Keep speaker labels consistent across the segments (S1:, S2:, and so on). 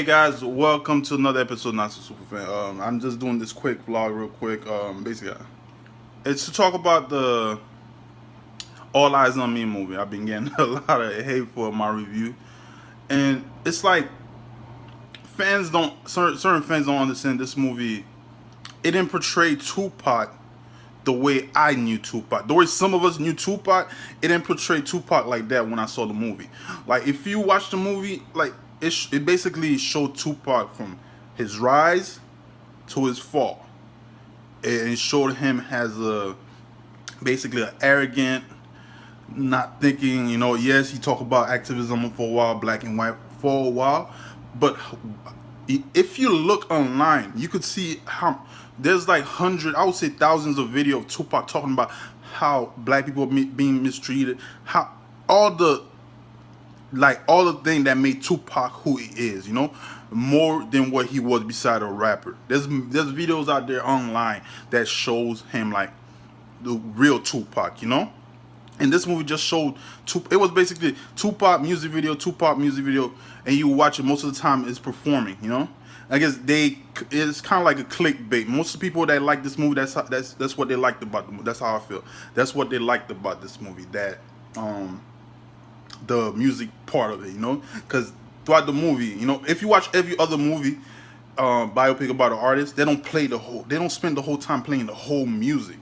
S1: guys, welcome to another episode of Not So Super Fan. I'm just doing this quick vlog real quick. Basically, it's to talk about the All Eyez on Me movie. I've been getting a lot of hate for my review, and it's like certain fans don't understand this movie. It didn't portray Tupac the way I knew Tupac. The way some of us knew Tupac, it didn't portray Tupac like that when I saw the movie. Like, if you watch the movie, like, it basically showed Tupac from his rise to his fall. And it showed him as basically an arrogant, not thinking, you know, yes, he talked about activism for a while, black and white for a while, but if you look online, you could see how there's like hundreds, I would say thousands of videos of Tupac talking about how black people are being mistreated, how all the thing that made Tupac who he is, you know, more than what he was beside a rapper. There's videos out there online that shows him like the real Tupac, you know. And this movie just showed it was basically Tupac music video, and you watch it most of the time is performing, you know. I guess it's kind of like a clickbait. Most of the people that like this movie, that's what they liked about the movie. That's how I feel. That's what they liked about this movie. That the music part of it, you know, because throughout the movie, you know, if you watch every other movie, biopic about an artist, they don't spend the whole time playing the whole music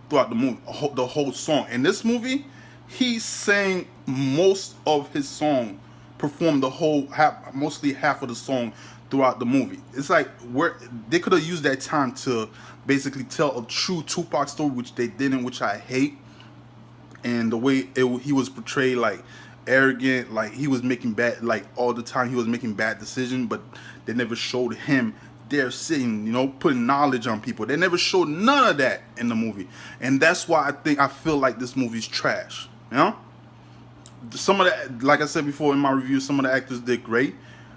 S1: throughout the movie, the whole song. In this movie, he sang most of his song, performed the whole mostly half of the song throughout the movie. It's like where they could have used that time to basically tell a true Tupac story, which they didn't, which I hate. And the way he was portrayed, like arrogant, like he was making bad, like all the time he was making bad decisions, but they never showed him there sitting, you know, putting knowledge on people. They never showed none of that in the movie, and that's why I feel like this movie's trash. You know, some of the, like I said before in my review, some of the actors did great,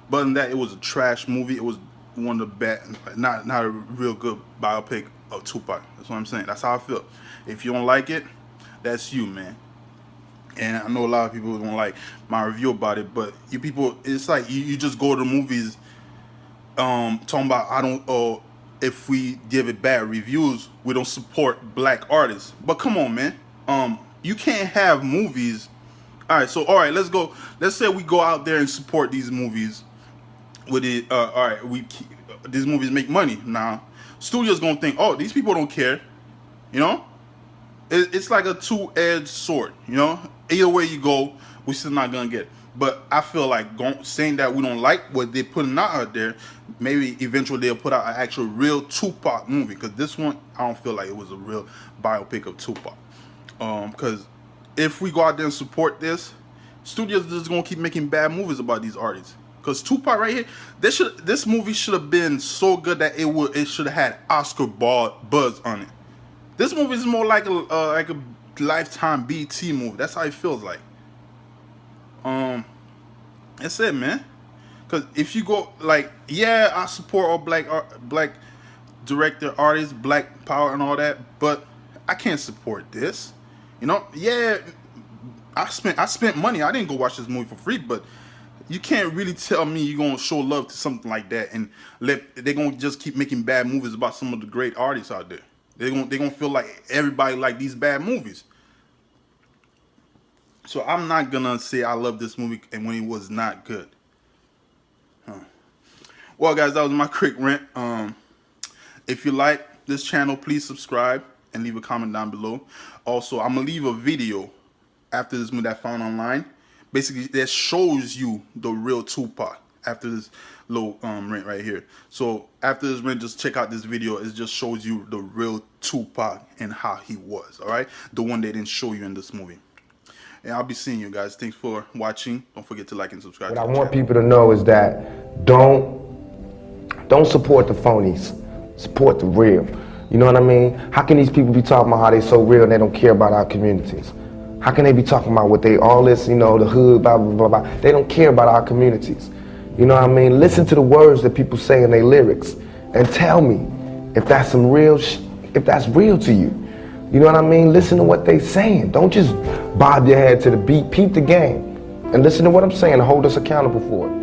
S1: but in that it was a trash movie. It was one of the bad, not a real good biopic of Tupac. That's what I'm saying. That's how I feel. If you don't like it, that's you, man. And I know a lot of people don't like my review about it, but you people, it's like you just go to the movies talking about if we give it bad reviews, we don't support black artists. But come on, man. You can't have movies. All right, let's say we go out there and support these movies with it. All right, these movies make money. Now, studios gonna think, oh, these people don't care, you know? It's like a two-edged sword, you know. Either way you go, we're still not gonna get it. But I feel like saying that we don't like what they're putting out there, maybe eventually they'll put out an actual real Tupac movie. Because this one, I don't feel like it was a real biopic of Tupac. Because if we go out there and support this, studios just gonna keep making bad movies about these artists. Because Tupac right here, this movie should have been so good that it should have had Oscar buzz on it. This movie is more like a Lifetime BT movie. That's how it feels like. That's it, man. Because if you go, like, yeah, I support all black director, artists, black power and all that, but I can't support this. You know, yeah, I spent money. I didn't go watch this movie for free, but you can't really tell me you're gonna show love to something like that and they're gonna just keep making bad movies about some of the great artists out there. They're gonna feel like everybody like these bad movies. So I'm not gonna say I love this movie and when it was not good. Well, guys, that was my quick rant. If you like this channel, please subscribe and leave a comment down below. Also, I'm gonna leave a video after this movie that I found online, basically that shows you the real Tupac. After this little rant right here. So after this rant, just check out this video. It just shows you the real Tupac and how he was. All right, the one they didn't show you in this movie. And I'll be seeing you guys. Thanks for watching. Don't forget to like and subscribe.
S2: What I want people to know is that don't support the phonies. Support the real. You know what I mean? How can these people be talking about how they so real and they don't care about our communities? How can they be talking about what they all this, you know, the hood, blah blah blah blah? They don't care about our communities. You know what I mean? Listen to the words that people say in their lyrics and tell me if that's some real if that's real to you. You know what I mean? Listen to what they saying. Don't just bob your head to the beat. Peep the game and listen to what I'm saying and hold us accountable for it.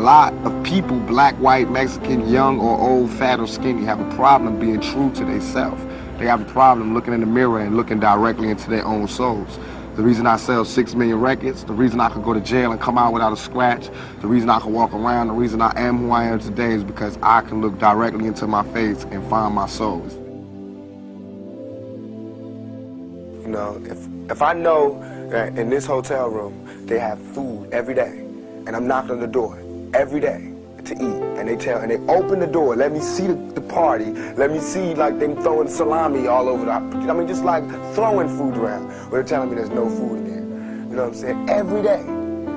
S2: A lot of people, black, white, Mexican, young or old, fat or skinny, have a problem being true to themselves. They have a problem looking in the mirror and looking directly into their own souls. The reason I sell 6 million records, the reason I could go to jail and come out without a scratch, the reason I can walk around, the reason I am who I am today is because I can look directly into my face and find my soul. You know, if I know that in this hotel room they have food every day, and I'm knocking on the door every day to eat, and they open the door, let me see the party, let me see like them throwing salami all over the, I mean just like throwing food around, but they're telling me there's no food again. You know what I'm saying? Every day,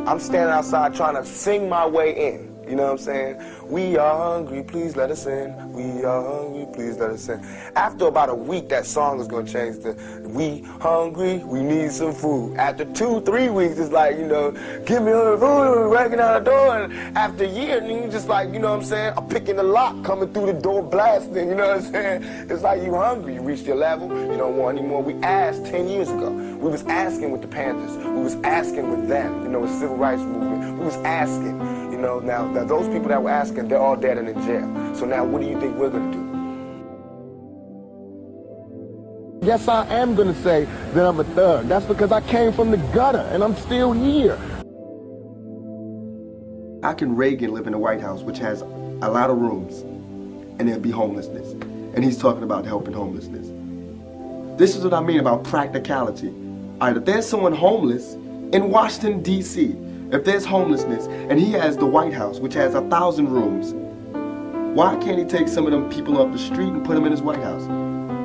S2: I'm standing outside trying to sing my way in. You know what I'm saying? We are hungry, please let us in. We are hungry, please let us in. After about a week, that song is going to change to, we hungry, we need some food. After 2-3 weeks, it's like, you know, give me all the food, breaking out the door. And after a year, you just like, you know what I'm saying, I'm picking the lock, coming through the door, blasting, you know what I'm saying? It's like you hungry, you reached your level, you don't want any more. We asked 10 years ago. We was asking with the Panthers. We was asking with them, you know, with the Civil Rights Movement. We was asking. You know, now those people that were asking, they're all dead and in jail. So now what do you think we're going to do? Yes, I am going to say that I'm a thug. That's because I came from the gutter and I'm still here. How can Reagan live in the White House, which has a lot of rooms, and there'll be homelessness? And he's talking about helping homelessness. This is what I mean about practicality. All right, if there's someone homeless in Washington, D.C., if there's homelessness, and he has the White House, which has 1,000 rooms, why can't he take some of them people off the street and put them in his White House?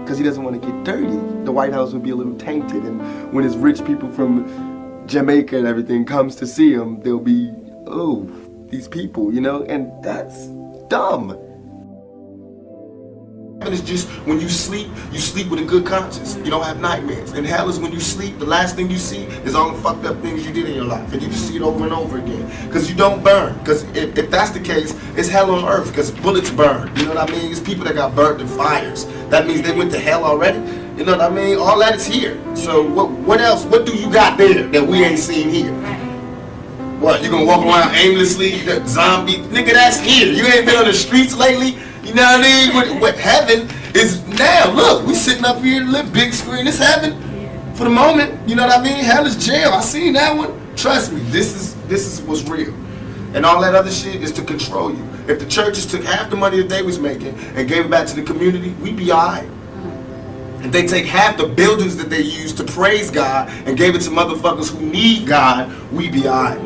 S2: Because he doesn't want to get dirty. The White House would be a little tainted, and when his rich people from Jamaica and everything comes to see him, they'll be, oh, these people, you know, and that's dumb. It's just when you sleep with a good conscience. You don't have nightmares. And hell is when you sleep, the last thing you see is all the fucked up things you did in your life. And you just see it over and over again. Because you don't burn. Because if that's the case, it's hell on earth. Because bullets burn. You know what I mean? It's people that got burnt in fires. That means they went to hell already. You know what I mean? All that is here. So what else? What do you got there that we ain't seen here? What, you gonna walk around aimlessly, zombie? Nigga, that's here. You ain't been on the streets lately? You know what I mean? What heaven is now. Look, we sitting up here, live big screen. It's heaven for the moment. You know what I mean? Hell is jail. I seen that one. Trust me, this is what's real. And all that other shit is to control you. If the churches took half the money that they was making and gave it back to the community, we'd be alright. If they take half the buildings that they use to praise God and gave it to motherfuckers who need God, we'd be alright.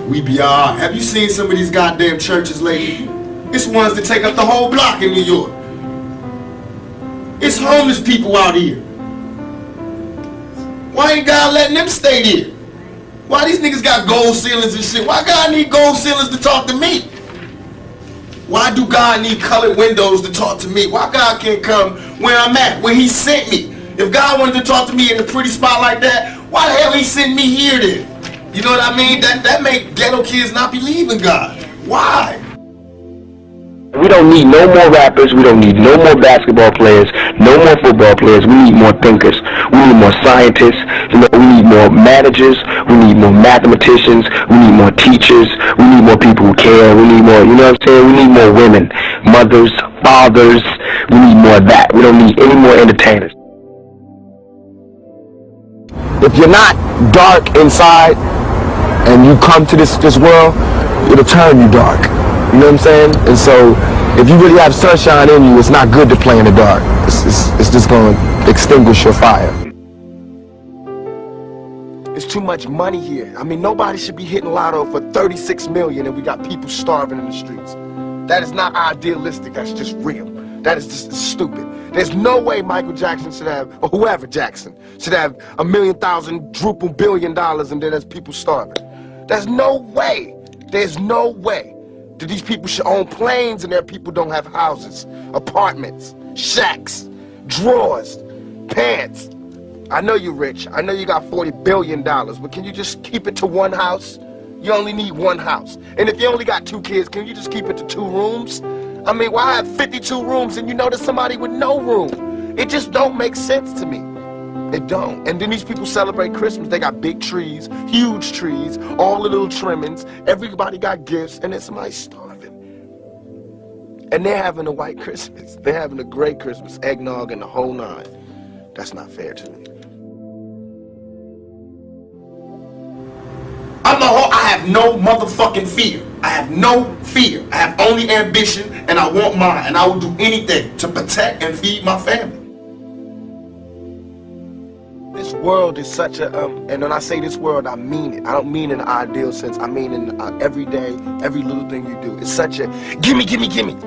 S2: We'd be alright. Have you seen some of these goddamn churches lately? It's ones that take up the whole block in New York. It's homeless people out here. Why ain't God letting them stay there? Why these niggas got gold ceilings and shit? Why God need gold ceilings to talk to me? Why do God need colored windows to talk to me? Why God can't come where I'm at, where he sent me? If God wanted to talk to me in a pretty spot like that, why the hell he sent me here then? You know what I mean? That make ghetto kids not believe in God. Why?
S3: We don't need no more rappers, we don't need no more basketball players, no more football players. We need more thinkers, we need more scientists, you know, we need more managers, we need more mathematicians, we need more teachers, we need more people who care, we need more, you know what I'm saying, we need more women, mothers, fathers, we need more of that. We don't need any more entertainers.
S2: If you're not dark inside and you come to this world, it'll turn you dark. You know what I'm saying? And so, if you really have sunshine in you, it's not good to play in the dark. It's just going to extinguish your fire. It's too much money here. I mean, nobody should be hitting lotto for 36 million and we got people starving in the streets. That is not idealistic. That's just real. That is just stupid. There's no way Michael Jackson should have, or whoever Jackson, should have $1,000,000 billion and then there's people starving. There's no way. There's no way. That these people should own planes and their people don't have houses, apartments, shacks, drawers, pants. I know you're rich. I know you got $40 billion, but can you just keep it to one house? You only need one house. And if you only got 2 kids, can you just keep it to 2 rooms? I mean, why have 52 rooms and you know there's somebody with no room? It just don't make sense to me. It don't. And then these people celebrate Christmas. They got big trees, huge trees, all the little trimmings. Everybody got gifts, and then somebody's starving. And they're having a white Christmas. They're having a great Christmas, eggnog and the whole nine. That's not fair to me.
S4: I have no motherfucking fear. I have no fear. I have only ambition, and I want mine, and I will do anything to protect and feed my family.
S2: This world is such a, and when I say this world, I mean it. I don't mean in an ideal sense. I mean in every day, every little thing you do. It's such a, gimme, gimme, gimme.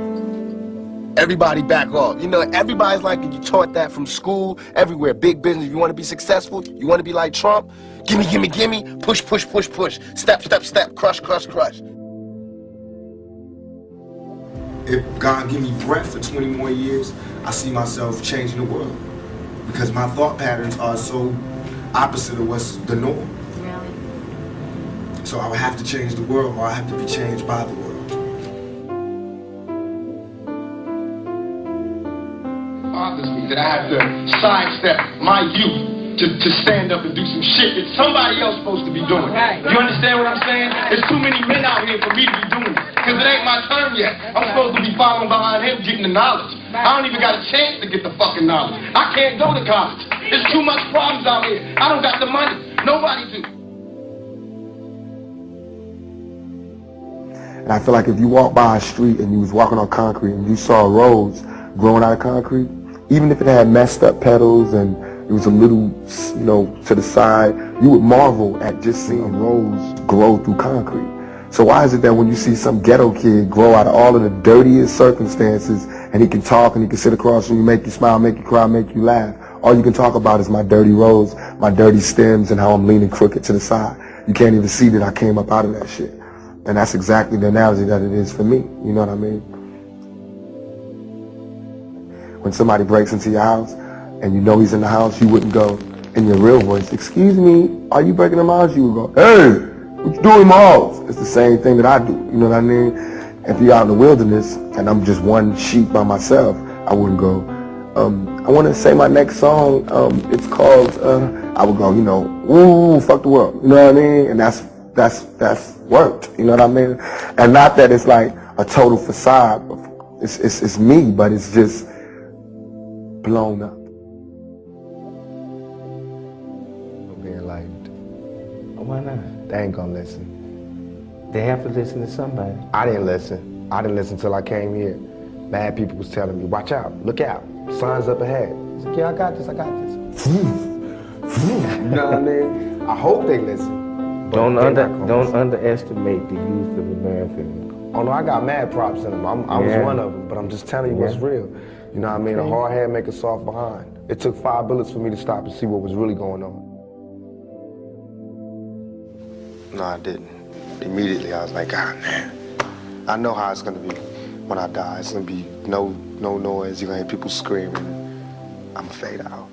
S2: Everybody back off. You know, everybody's like, you taught that from school, everywhere. Big business, you want to be successful, you want to be like Trump, gimme, gimme, gimme, push, push, push, push, step, step, step, crush, crush, crush.
S5: If God give me breath for 20 more years, I see myself changing the world. Because my thought patterns are so opposite of what's the norm. Really? So I would have to change the world, or I have to be changed by the world.
S4: Bothers me that I have to sidestep my youth to stand up and do some shit that somebody else supposed to be doing. You understand what I'm saying? There's too many men out here for me to be doing it. Because it ain't my turn yet. I'm supposed to be following behind him getting the knowledge. I don't even got a chance to get the fucking knowledge. I can't go to college. There's too much problems out here. I don't got the money. Nobody do.
S2: And I feel like if you walk by a street and you was walking on concrete and you saw roads growing out of concrete, even if it had messed up petals and it was a little, you know, to the side, you would marvel at just seeing roads grow through concrete. So why is it that when you see some ghetto kid grow out of all of the dirtiest circumstances and he can talk and he can sit across from you, make you smile, make you cry, make you laugh, all you can talk about is my dirty roads, my dirty stems, and how I'm leaning crooked to the side. You can't even see that I came up out of that shit. And that's exactly the analogy that it is for me. You know what I mean? When somebody breaks into your house and you know he's in the house, you wouldn't go in your real voice, excuse me, are you breaking in my house? You would go, hey, what you doing in my house? It's the same thing that I do, you know what I mean? If you're out in the wilderness and I'm just one sheep by myself, I wouldn't go, I want to say my next song, it's called, I would go, you know, ooh, fuck the world, you know what I mean? And that's worked, you know what I mean? And not that it's like a total facade, it's me, but it's just blown up. Being like,
S6: why not?
S2: they ain't gonna listen.
S6: They have to listen to somebody.
S2: I didn't listen. I didn't listen till I came here. Mad people was telling me, watch out, look out, signs up ahead. I was like, yeah, I got this, I got this. You know what I mean? I hope they listen.
S6: Don't underestimate the youth of America.
S2: Oh no, I got mad props in them. I was one of them, but I'm just telling you what's real. You know what I mean? A hard head make a soft behind. It took 5 bullets for me to stop and see what was really going on. No, I didn't. Immediately, I was like, God, man, I know how it's gonna be when I die. It's gonna be no noise. You're gonna hear people screaming. I'm gonna fade out.